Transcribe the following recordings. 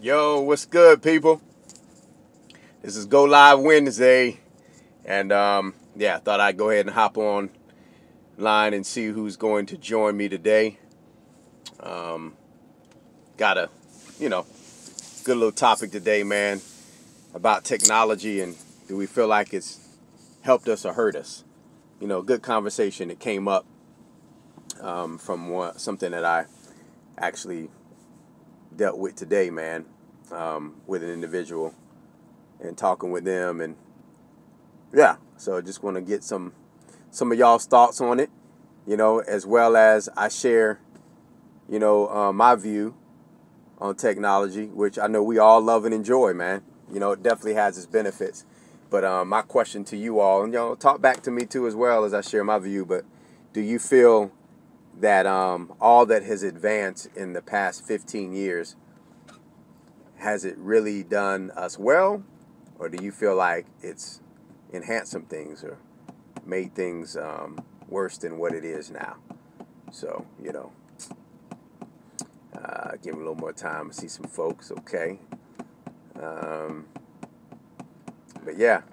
Yo, what's good, people? This is Go Live Wednesday, and yeah, I thought I'd go ahead and hop on line and see who's going to join me today. Got a, you know, good little topic today, man, about technology and do we feel like it's helped us or hurt us? Good conversation that came up from something that I actually dealt with today, man, with an individual and talking with them, and yeah, so I just want to get some of y'all's thoughts on it, as well as I share, my view on technology, which I know we all love and enjoy, man. It definitely has its benefits. But my question to you all, and talk back to me too as well as I share my view, but do you feel that all that has advanced in the past 15 years, has it really done us well? Or do you feel like it's enhanced some things or made things worse than what it is now? So, give them a little more time to see some folks, okay? But yeah,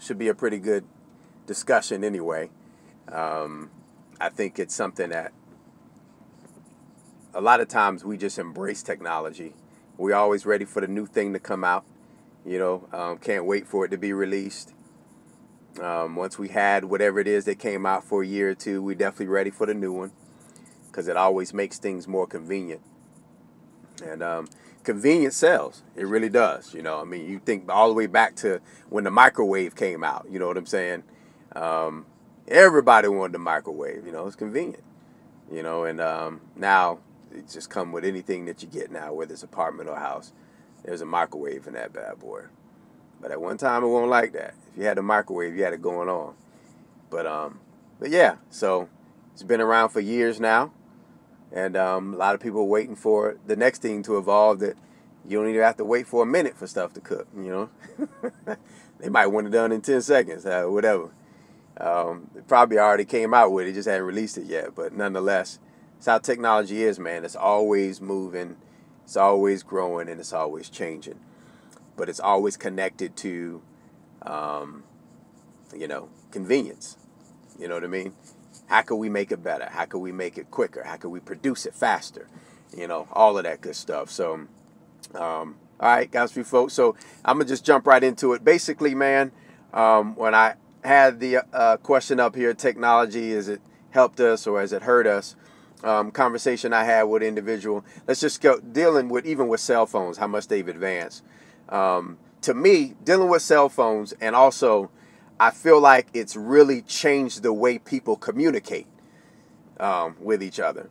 should be a pretty good discussion anyway. I think it's something that a lot of times we just embrace technology. We're always ready for the new thing to come out. Can't wait for it to be released. Once we had whatever it is that came out for a year or two, we're definitely ready for the new one because it always makes things more convenient. And convenience sells. It really does. You think all the way back to when the microwave came out. You know what I'm saying? Everybody wanted the microwave. It's convenient. And now it just come with anything that you get now, whether it's apartment or house. There's a microwave in that bad boy. But at one time, it wasn't like that. If you had a microwave, you had it going on. But yeah, so it's been around for years now. And a lot of people are waiting for the next thing to evolve that you don't even have to wait for a minute for stuff to cook, They might want it done in 10 seconds, whatever. It probably already came out with it, just hadn't released it yet. But nonetheless, it's how technology is, man. It's always moving. It's always growing, and it's always changing. But it's always connected to, convenience. You know what I mean? How can we make it better? How can we make it quicker? How can we produce it faster? All of that good stuff. So, all right, guys, few folks. So I'm going to just jump right into it. Basically, man, when I had the question up here, technology, has it helped us or has it hurt us? Conversation I had with an individual. Let's just go dealing with even with cell phones, how much they've advanced. To me, dealing with cell phones, and also I feel like it's really changed the way people communicate with each other,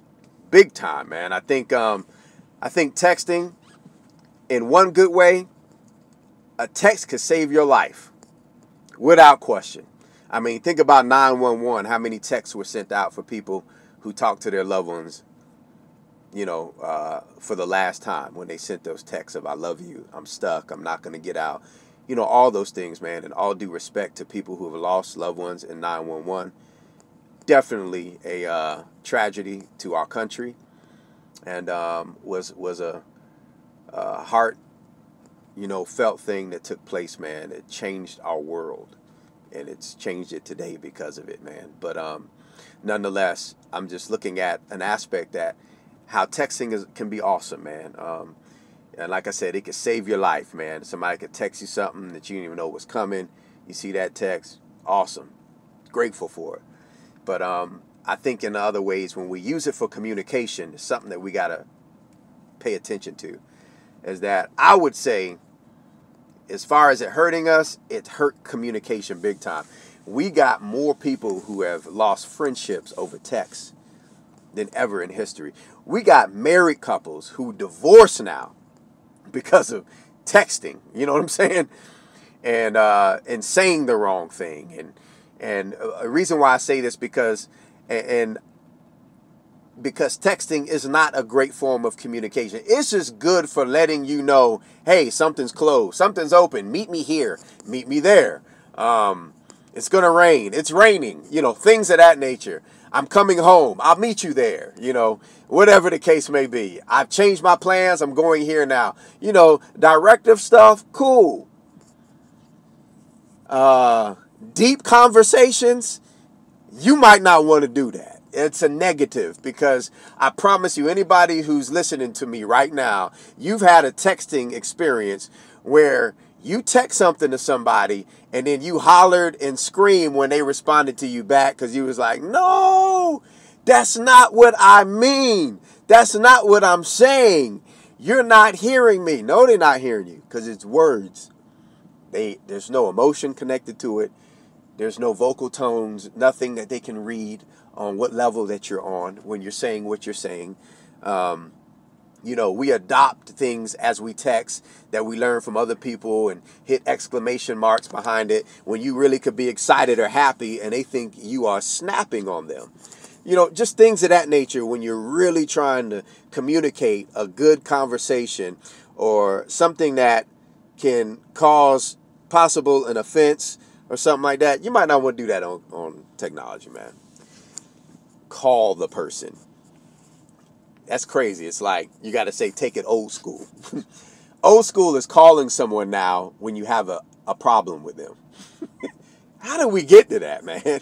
big time, man. I think texting, in one good way, a text could save your life, without question. I mean, think about 911. How many texts were sent out for people who talked to their loved ones, for the last time when they sent those texts of "I love you," "I'm stuck," "I'm not going to get out," all those things, man. And all due respect to people who have lost loved ones in 911, definitely a tragedy to our country, and was a heart, felt thing that took place, man. It changed our world, and it's changed it today because of it, man. But nonetheless, I'm just looking at an aspect that how texting can be awesome, man. And like I said, it could save your life, man. Somebody could text you something that you didn't even know was coming. You see that text, awesome, grateful for it. But I think in other ways, when we use it for communication, it's something that we got to pay attention to. Is that I would say, as far as it hurting us, it hurt communication big time. We got more people who have lost friendships over text than ever in history. We got married couples who divorce now because of texting. You know what I'm saying? And saying the wrong thing. And a reason why I say this because texting is not a great form of communication. It's just good for letting you know, hey, something's closed, something's open, meet me here, meet me there. It's going to rain. It's raining. You know, things of that nature. I'm coming home. I'll meet you there. You know, whatever the case may be. I've changed my plans. I'm going here now. You know, directive stuff, cool. Deep conversations, you might not want to do that. It's a negative, because I promise you, anybody who's listening to me right now, you've had a texting experience where you text something to somebody and then you hollered and screamed when they responded to you back, because you was like, no, that's not what I mean. That's not what I'm saying. You're not hearing me. No, they're not hearing you, because it's words. There's no emotion connected to it. There's no vocal tones, nothing that they can read on what level that you're on when you're saying what you're saying. You know, we adopt things as we text that we learn from other people and hit exclamation marks behind it when you really could be excited or happy and they think you are snapping on them. You know, just things of that nature when you're really trying to communicate a good conversation or something that can cause possible an offense or something like that. You might not want to do that on technology, man. Call the person. That's crazy. It's like you got to say, take it old school. Old school is calling someone now when you have a problem with them. How did we get to that, man?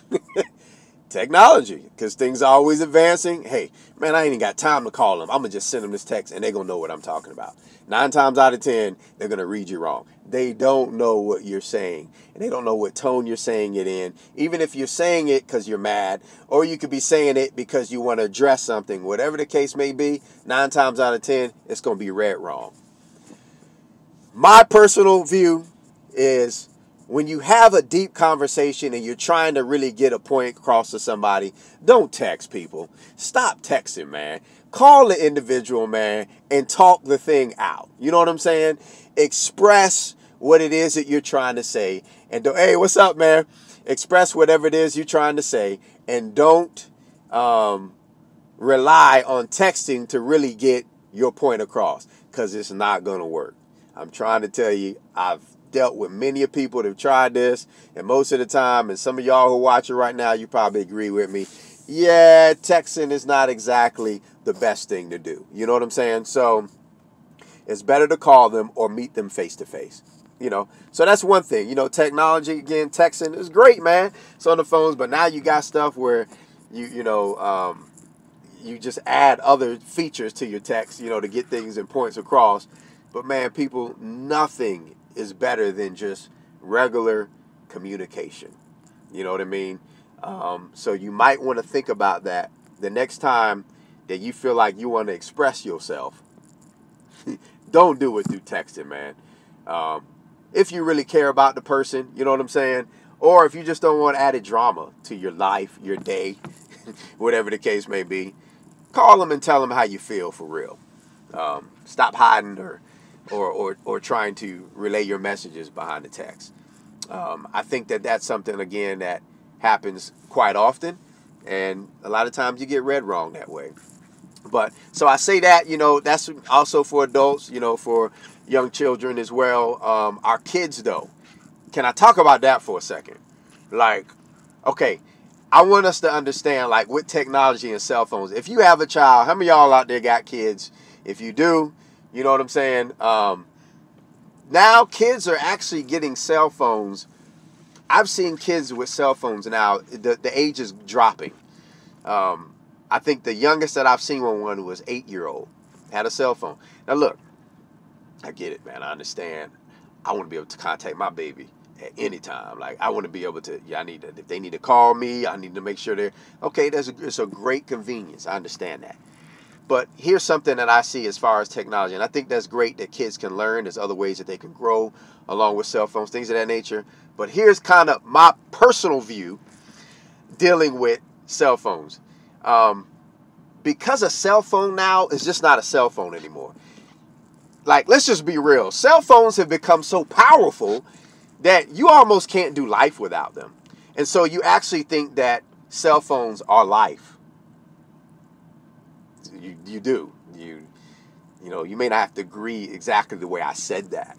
Technology, because things are always advancing. Hey, man, I ain't even got time to call them. I'm going to just send them this text and they're going to know what I'm talking about. 9 times out of 10, they're going to read you wrong. They don't know what you're saying, and they don't know what tone you're saying it in. Even if you're saying it because you're mad, or you could be saying it because you want to address something. Whatever the case may be, 9 times out of 10, it's going to be read wrong. My personal view is when you have a deep conversation and you're trying to really get a point across to somebody, don't text people. Stop texting, man. Call the individual, man, and talk the thing out. You know what I'm saying? Express what it is that you're trying to say. And hey, what's up, man? Express whatever it is you're trying to say. And don't rely on texting to really get your point across, because it's not going to work. I'm trying to tell you, I've dealt with many people that have tried this, and most of the time, and some of y'all who watch it right now, you probably agree with me. Yeah, texting is not exactly the best thing to do. You know what I'm saying? So it's better to call them or meet them face to face. You know, so that's one thing. You know, technology, again, texting is great, man. It's on the phones, but now you got stuff where you just add other features to your text, you know, to get things and points across. But man, people, nothing is better than just regular communication. You know what I mean? So you might want to think about that the next time that you feel like you want to express yourself. Don't do it through texting, man. If you really care about the person, you know what I'm saying? Or if you just don't want added drama to your life, your day, whatever the case may be, call them and tell them how you feel for real. Stop hiding or trying to relay your messages behind the text. I think that that's something, again, that happens quite often, and a lot of times you get read wrong that way. But so I say that, you know, that's also for adults, you know, for young children as well. Our kids, though, can I talk about that for a second? Like, okay, I want us to understand, like, with technology and cell phones, if you have a child, how many of y'all out there got kids? If you do, you know what I'm saying? Now kids are actually getting cell phones. I've seen kids with cell phones now. The age is dropping. I think the youngest that I've seen one was 8-year-old, had a cell phone. Now look, I get it, man. I understand. I want to be able to contact my baby at any time. Like, I want to be able to, if they need to call me, I need to make sure they're, okay, it's a great convenience. I understand that. But here's something that I see as far as technology, and I think that's great that kids can learn. There's other ways that they can grow along with cell phones, things of that nature. But here's kind of my personal view dealing with cell phones. Because a cell phone now is just not a cell phone anymore. Like, let's just be real. Cell phones have become so powerful that you almost can't do life without them. And so you actually think that cell phones are life. You do. You know, you may not have to agree exactly the way I said that.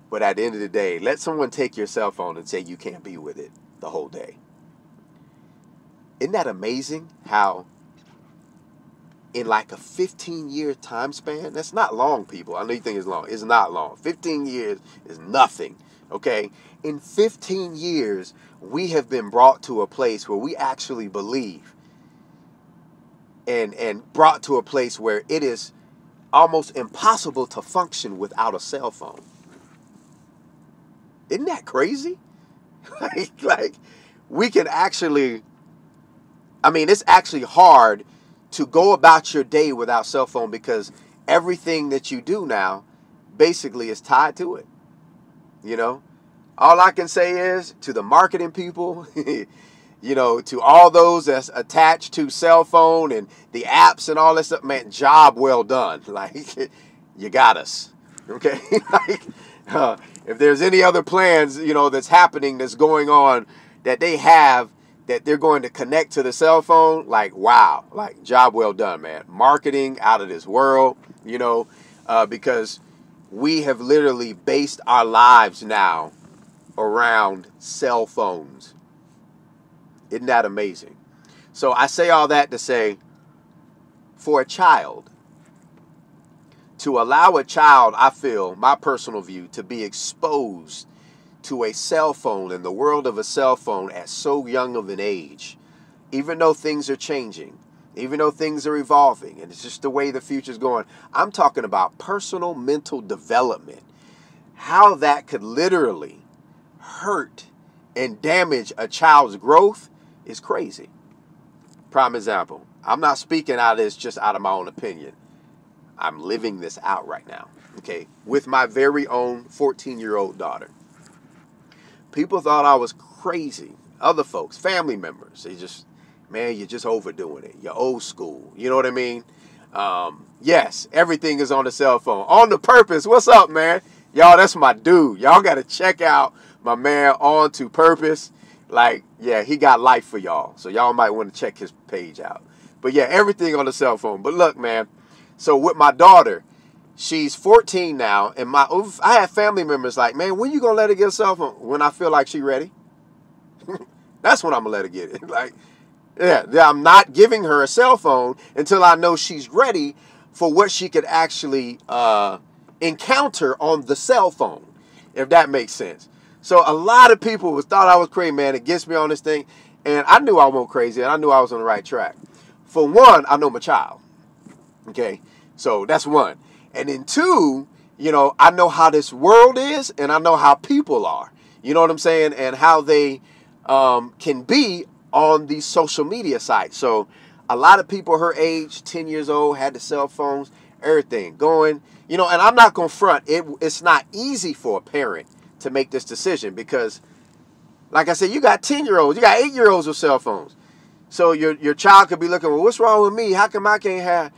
But at the end of the day, let someone take your cell phone and say you can't be with it. the whole day. Isn't that amazing how in like a 15-year time span, that's not long, people. I know you think it's long. It's not long. 15 years is nothing, okay? In 15 years, we have been brought to a place where we actually believe and brought to a place where it is almost impossible to function without a cell phone. Isn't that crazy? like we can actually, I mean, it's actually hard to go about your day without cell phone because everything that you do now basically is tied to it. You know, all I can say is to the marketing people, you know, to all those that's attached to cell phone and the apps and all that stuff, man, job well done. Like, you got us. Okay. Like, if there's any other plans, you know, that's happening, that's going on, that they have, that they're going to connect to the cell phone, like, wow, like, job well done, man. Marketing out of this world, you know, because we have literally based our lives now around cell phones. Isn't that amazing? So I say all that to say, for a child, to allow a child, I feel, my personal view, to be exposed to a cell phone and the world of a cell phone at so young of an age, even though things are changing, even though things are evolving, and it's just the way the future's going. I'm talking about personal mental development. How that could literally hurt and damage a child's growth is crazy. Prime example. I'm not speaking out of this just out of my own opinion. I'm living this out right now, okay, with my very own 14-year-old daughter. People thought I was crazy. Other folks, family members, they just, man, you're just overdoing it. You're old school. You know what I mean? Yes, everything is on the cell phone. On the Purpose. What's up, man? Y'all, that's my dude. Y'all got to check out my man On to Purpose. Like, yeah, he got life for y'all. So y'all might want to check his page out. But yeah, everything on the cell phone. But look, man, so with my daughter, she's 14 now, and I have family members like, man, when you gonna let her get a cell phone? When I feel like she ready. That's when I'm gonna let her get it. Like, yeah, I'm not giving her a cell phone until I know she's ready for what she could actually encounter on the cell phone, if that makes sense. So a lot of people thought I was crazy, man, against me on this thing, and I knew I wasn't crazy, and I knew I was on the right track. For one, I know my child. Okay, so that's one. And then two, you know, I know how this world is, and I know how people are. You know what I'm saying? And how they can be on these social media sites. So a lot of people her age, 10 years old, had the cell phones, everything going. You know, and I'm not going to front. It's not easy for a parent to make this decision because, like I said, you got 10-year-olds, you got 8-year-olds with cell phones. So your child could be looking, well, what's wrong with me? How come I can't have?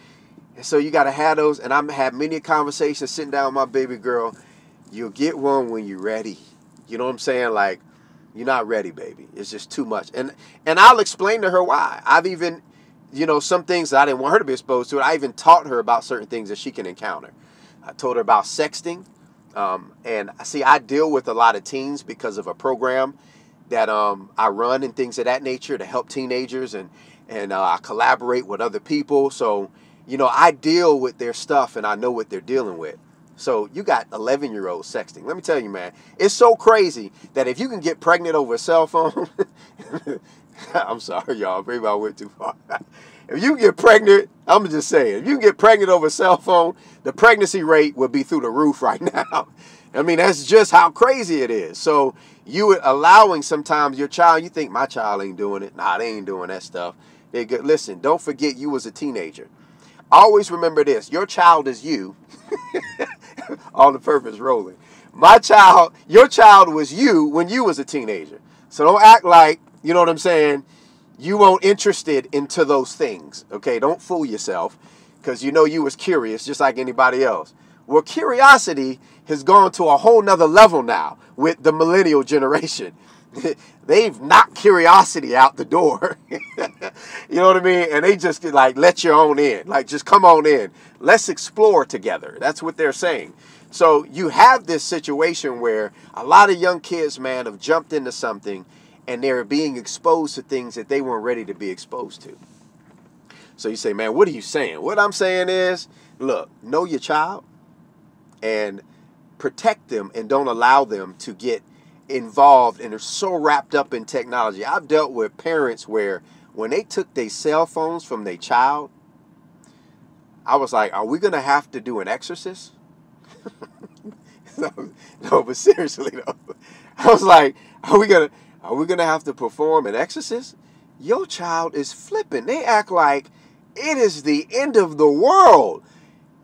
And so you got to have those. And I've had many conversations sitting down with my baby girl. You'll get one when you're ready. You know what I'm saying? Like, you're not ready, baby. It's just too much. And I'll explain to her why. I've even, you know, some things that I didn't want her to be exposed to. I even taught her about certain things that she can encounter. I told her about sexting. And see, I deal with a lot of teens because of a program that I run and things of that nature to help teenagers. And I collaborate with other people. So, you know, I deal with their stuff and I know what they're dealing with. So you got 11-year-olds sexting. Let me tell you, man, it's so crazy that if you can get pregnant over a cell phone, I'm sorry, y'all, maybe I went too far. If you get pregnant, I'm just saying, if you can get pregnant over a cell phone, the pregnancy rate would be through the roof right now. I mean, that's just how crazy it is. So you allowing sometimes your child, you think my child ain't doing it. Nah, they ain't doing that stuff. They good. Listen, don't forget you was a teenager. Always remember this. Your child is you. On the Purpose rolling. Your child was you when you was a teenager. So don't act like, you know what I'm saying, you weren't interested into those things. Okay, don't fool yourself because you know you was curious just like anybody else. Well, curiosity has gone to a whole nother level now with the millennial generation. They've knocked curiosity out the door. You know what I mean? And they just like, let your own in. Like, just come on in. Let's explore together. That's what they're saying. So you have this situation where a lot of young kids, man, have jumped into something and they're being exposed to things that they weren't ready to be exposed to. So you say, man, what are you saying? What I'm saying is, look, know your child and protect them, and don't allow them to get involved and are so wrapped up in technology. I've dealt with parents where when they took their cell phones from their child, I was like, are we going to have to do an Exorcist? No, but seriously though, I was like, are we gonna have to perform an Exorcist? Your child is flipping. They act like it is the end of the world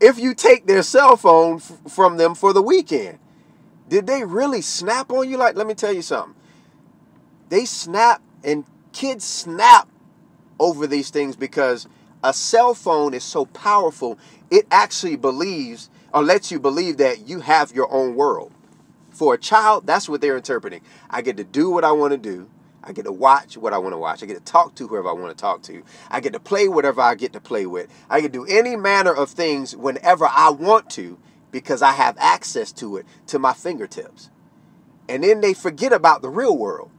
if you take their cell phone from them for the weekend. Did they really snap on you? Like, let me tell you something. They snap, and kids snap over these things because a cell phone is so powerful. It actually believes or lets you believe that you have your own world. For a child, that's what they're interpreting. I get to do what I want to do. I get to watch what I want to watch. I get to talk to whoever I want to talk to. I get to play whatever I get to play with. I can do any manner of things whenever I want to because I have access to it to my fingertips. And then they forget about the real world.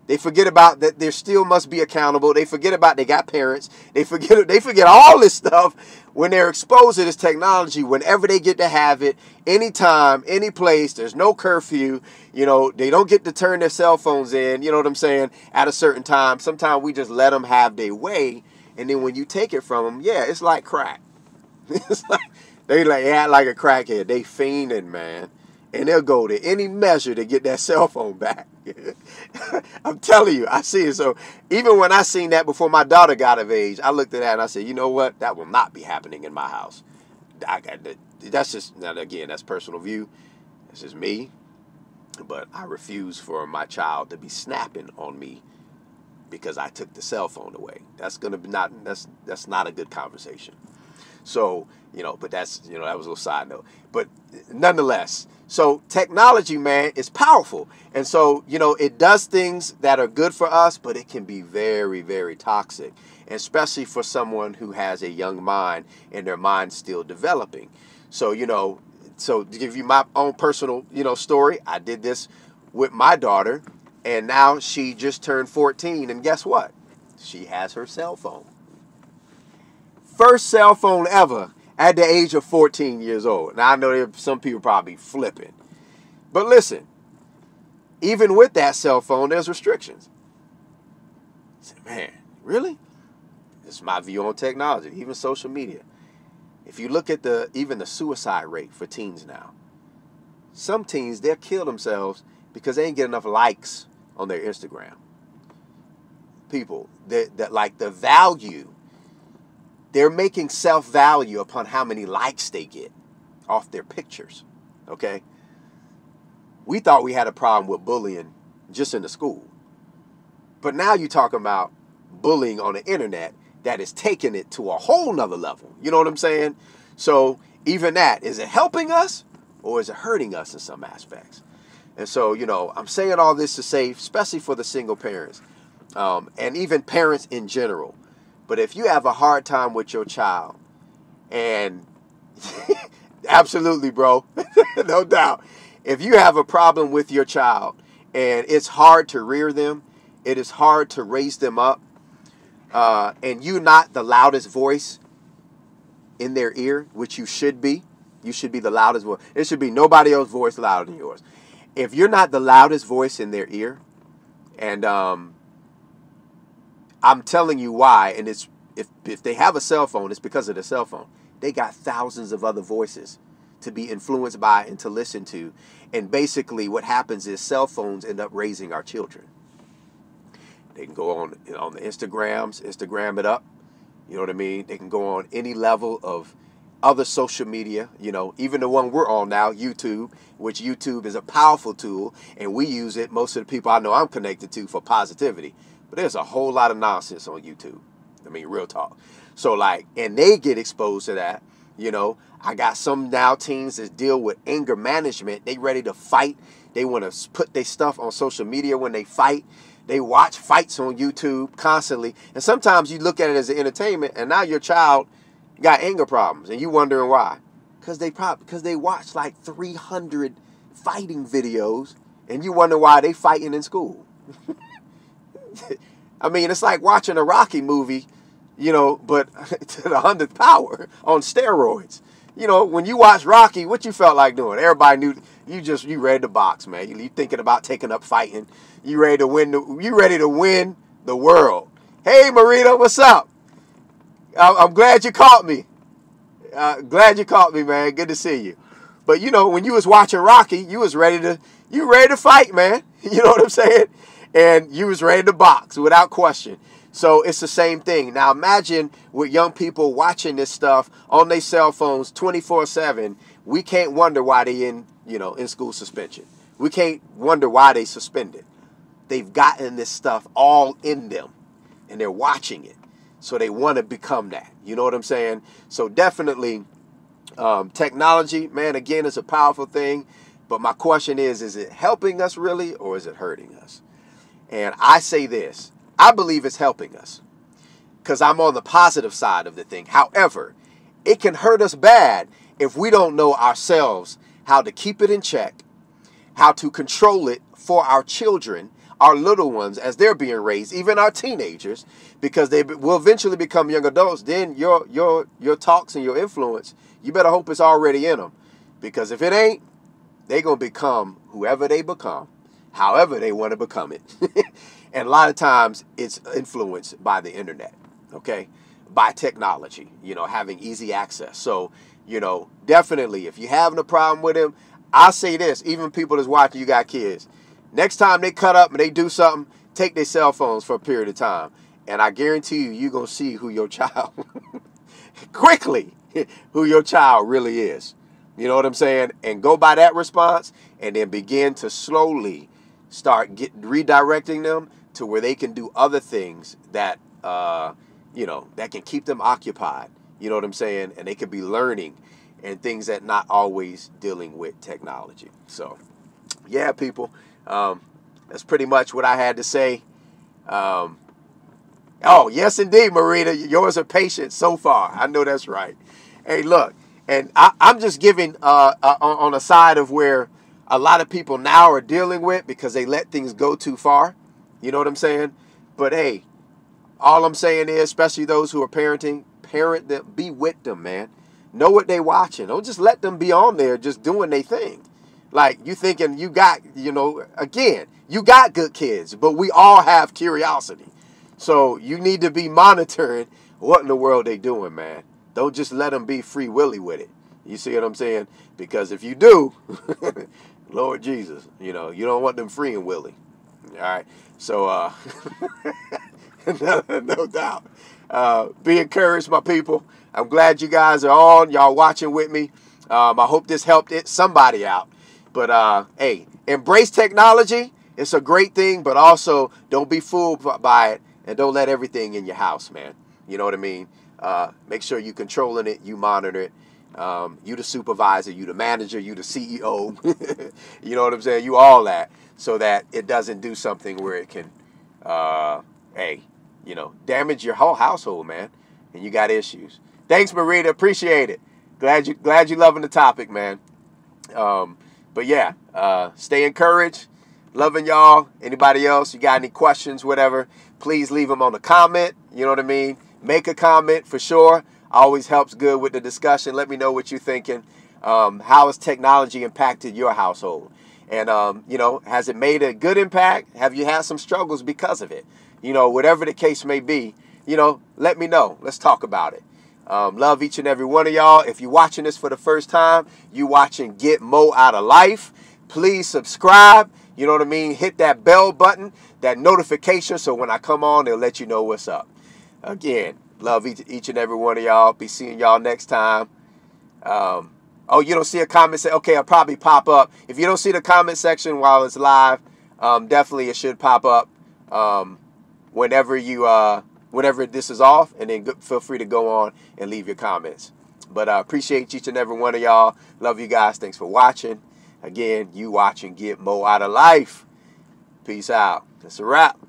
They forget about that there still must be accountable. They forget about they got parents. They forget all this stuff when they're exposed to this technology whenever they get to have it, anytime, any place. There's no curfew. You know, they don't get to turn their cell phones in, you know what I'm saying, at a certain time. Sometimes we just let them have their way. And then when you take it from them, yeah, it's like crack. It's like they act like a crackhead. They fiending, man. And they'll go to any measure to get that cell phone back. I'm telling you, I see it. So even when I seen that before my daughter got of age, I looked at that and I said, you know what? That will not be happening in my house. That's just, now again, that's personal view. That's just me. But I refuse for my child to be snapping on me because I took the cell phone away. That's not a good conversation. So, you know, but that's, you know, that was a little side note. But nonetheless, so technology, man, is powerful. And so, you know, it does things that are good for us, but it can be very, very toxic, especially for someone who has a young mind and their mind's still developing. So, you know, so to give you my own personal, you know, story, I did this with my daughter, and now she just turned 14. And guess what? She has her cell phone. First cell phone ever at the age of 14 years old. Now, I know there some people probably flipping. But listen, even with that cell phone, there's restrictions. I said, man, really? This is my view on technology, even social media. If you look at even the suicide rate for teens now, some teens, they'll kill themselves because they ain't get enough likes on their Instagram. People, that like the value, they're making self-value upon how many likes they get off their pictures, okay? We thought we had a problem with bullying just in the school. But now you're talking about bullying on the internet that is taking it to a whole nother level. You know what I'm saying? So even that, is it helping us or is it hurting us in some aspects? And so, you know, I'm saying all this to say, especially for the single parents, and even parents in general. But if you have a hard time with your child, and absolutely, bro, no doubt. If you have a problem with your child and it's hard to rear them, it is hard to raise them up, and you're not the loudest voice in their ear, which you should be. You should be the loudest voice. It should be nobody else's voice louder than yours. If you're not the loudest voice in their ear, and I'm telling you why, and it's if they have a cell phone, it's because of the cell phone. They got thousands of other voices to be influenced by and to listen to. And basically what happens is cell phones end up raising our children. They can go on the Instagram it up. You know what I mean? They can go on any level of other social media, you know, even the one we're on now, YouTube, which YouTube is a powerful tool, and we use it. Most of the people I know I'm connected to for positivity. But there's a whole lot of nonsense on YouTube. I mean, real talk. So like, and they get exposed to that. You know, I got some now teens that deal with anger management. They ready to fight. They want to put their stuff on social media when they fight. They watch fights on YouTube constantly. And sometimes you look at it as an entertainment, and now your child got anger problems, and you wondering why. Because they watch like 300 fighting videos, and you wonder why they fighting in school. I mean, it's like watching a Rocky movie, you know, but to the 100th power on steroids. You know, when you watch Rocky, what you felt like doing? Everybody knew you ready to box, man. You thinking about taking up fighting. You ready to win the world. Hey, Marita, what's up? I'm glad you caught me. Glad you caught me, man. Good to see you. But you know, when you was watching Rocky, you ready to fight, man. You know what I'm saying? And you was ready to box without question. So it's the same thing. Now imagine with young people watching this stuff on their cell phones 24/7. We can't wonder why they in school suspension. We can't wonder why they suspended. They've gotten this stuff all in them, and they're watching it. So they want to become that. You know what I'm saying? So definitely technology, man, again, is a powerful thing. But my question is it helping us really, or is it hurting us? And I say this. I believe it's helping us because I'm on the positive side of the thing. However, it can hurt us bad if we don't know ourselves how to keep it in check, how to control it for our children, our little ones as they're being raised, even our teenagers, because they will eventually become young adults. Then your talks and your influence, you better hope it's already in them, because if it ain't, they're going to become whoever they become, however they want to become it. And a lot of times it's influenced by the internet, okay, by technology, having easy access. So, definitely if you're having a problem with them, I'll say this, even people that's watching, you got kids. Next time they cut up and they do something, take their cell phones for a period of time. And I guarantee you're going to see who your child, quickly, who your child really is. You know what I'm saying? And go by that response and then begin to slowly start redirecting them to where they can do other things that, that can keep them occupied. You know what I'm saying? And they could be learning and things that not always dealing with technology. So, yeah, people, that's pretty much what I had to say. Oh, yes, indeed, Marita. Yours are patient so far. I know that's right. Hey, look, and I'm just giving on a side of where a lot of people now are dealing with because they let things go too far. You know what I'm saying? But hey, all I'm saying is, especially those who are parenting, parent them, be with them, man. Know what they watching. Don't just let them be on there just doing their thing. Like, you thinking you got, again, you got good kids, but we all have curiosity. So you need to be monitoring what in the world they doing, man. Don't just let them be free willy with it. You see what I'm saying? Because if you do, Lord Jesus, you don't want them free and willy. All right. So, no doubt. Be encouraged, my people. I'm glad you guys are on. Y'all watching with me. I hope this helped somebody out. But, hey, embrace technology. It's a great thing, but also don't be fooled by it, and don't let everything in your house, man. You know what I mean? Make sure you're controlling it, you monitor it. You the supervisor, you the manager, you the CEO. You know what I'm saying? You all that, so that it doesn't do something where it can, damage your whole household, man. And you got issues. Thanks, Marita. Appreciate it. Glad you loving the topic, man. But yeah, stay encouraged. Loving y'all. Anybody else? You got any questions, whatever, please leave them on the comment. You know what I mean? Make a comment for sure. Always helps good with the discussion. Let me know what you're thinking. How has technology impacted your household? And, has it made a good impact? Have you had some struggles because of it? Whatever the case may be, let me know. Let's talk about it. Love each and every one of y'all. If you're watching this for the first time, you watching Get Mo Out of Life, please subscribe. You know what I mean? Hit that bell button, that notification, so when I come on, it'll let you know what's up. Again, love each and every one of y'all. Be seeing y'all next time. Oh, you don't see a comment section? Okay, I'll probably pop up. If you don't see the comment section while it's live, definitely it should pop up whenever this is off, and then feel free to go on and leave your comments. But I appreciate each and every one of y'all. Love you guys. Thanks for watching. Again, you watching Get Mo Out of Life. Peace out. That's a wrap.